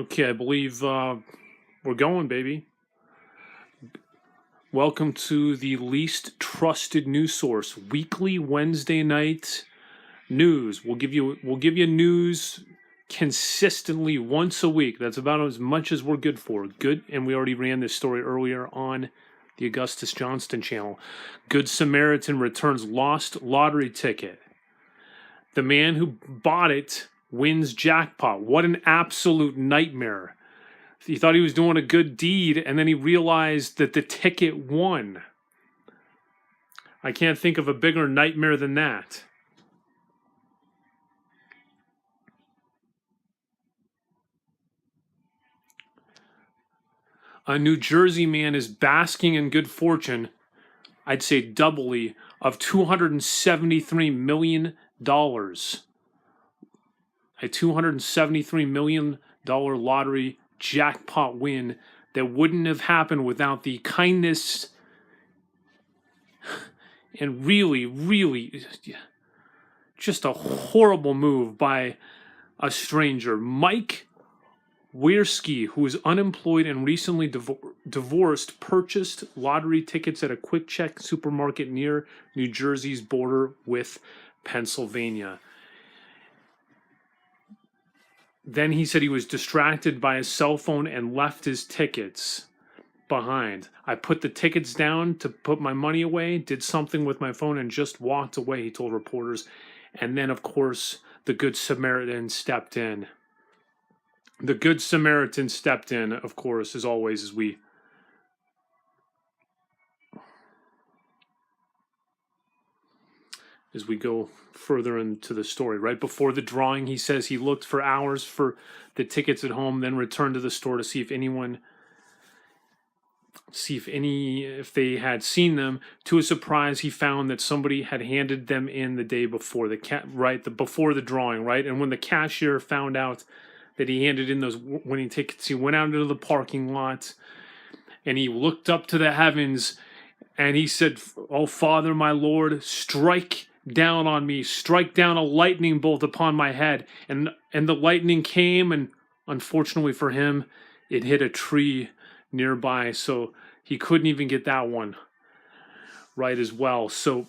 Okay, I believe we're going, baby. Welcome to the least trusted news source, weekly Wednesday night news. We'll give you news consistently once a week. That's about as much as we're good for. Good, and we already ran this story earlier on the Augustus Johnston channel. Good Samaritan returns lost lottery ticket. The man who bought it wins jackpot. What an absolute nightmare. He thought he was doing a good deed, and then he realized that the ticket won. I can't think of a bigger nightmare than that. A New Jersey man is basking in good fortune, I'd say doubly, of $273 million. A $273 million lottery jackpot win that wouldn't have happened without the kindness and really just a horrible move by a stranger. Mike Wiersky, who is unemployed and recently divorced, purchased lottery tickets at a Quick Check supermarket near New Jersey's border with Pennsylvania. Then he said he was distracted by his cell phone and left his tickets behind. I put the tickets down to put my money away, did something with my phone, and just walked away, he told reporters. And then, of course, the Good Samaritan stepped in. The Good Samaritan stepped in, of course, as always, as we go further into the story. Right before the drawing, he says he looked for hours for the tickets at home, then returned to the store to see if they had seen them. To his surprise, he found that somebody had handed them in the day before before the drawing, right? And when the cashier found out that he handed in those winning tickets, he went out into the parking lot and he looked up to the heavens and he said, "Oh, Father, my Lord, strike down on me, strike down a lightning bolt upon my head." And the lightning came, and unfortunately for him, it hit a tree nearby, so he couldn't even get that one right as well. So,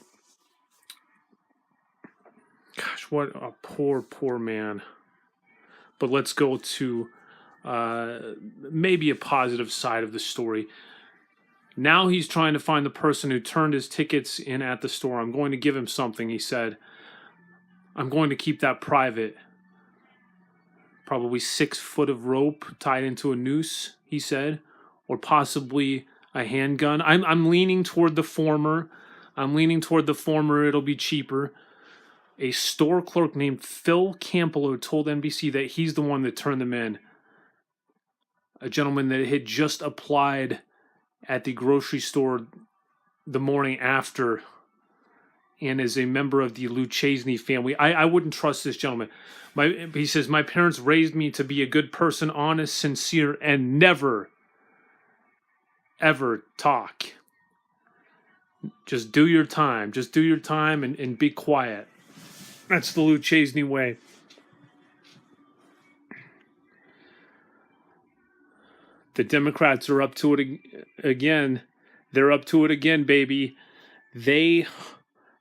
gosh, what a poor man. But let's go to maybe a positive side of the story. Now he's trying to find the person who turned his tickets in at the store. I'm going to give him something, he said. I'm going to keep that private. Probably 6 foot of rope tied into a noose, he said, or possibly a handgun. I'm leaning toward the former. It'll be cheaper. A store clerk named Phil Campolo told NBC that he's the one that turned them in. A gentleman that had just applied at the grocery store the morning after and is a member of the Luchesny family. I wouldn't trust this gentleman. He says, "My parents raised me to be a good person, honest, sincere, and never, ever talk. Just do your time. Just do your time and be quiet." That's the Luchesny way. The Democrats are up to it again. They're up to it again, baby. They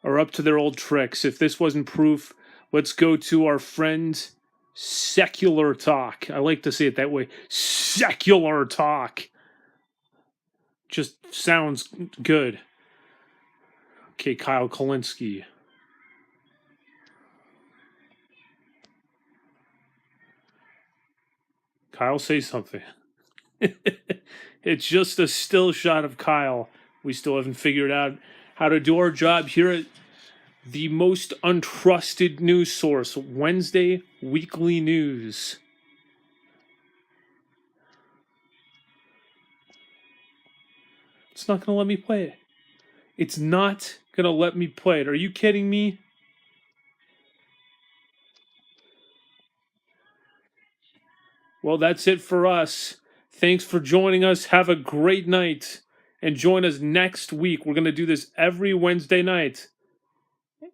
are up to their old tricks. If this wasn't proof, let's go to our friend Secular Talk. I like to say it that way. Secular Talk. Just sounds good. Okay, Kyle Kulinski. Kyle, say something. It's just a still shot of Kyle. We still haven't figured out how to do our job here at the most untrusted news source, Wednesday Weekly News. It's not going to let me play it. It's not going to let me play it. Are you kidding me? Well, that's it for us. Thanks for joining us. Have a great night. And join us next week. We're going to do this every Wednesday night.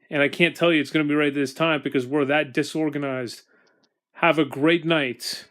And I can't tell you it's going to be right this time because we're that disorganized. Have a great night.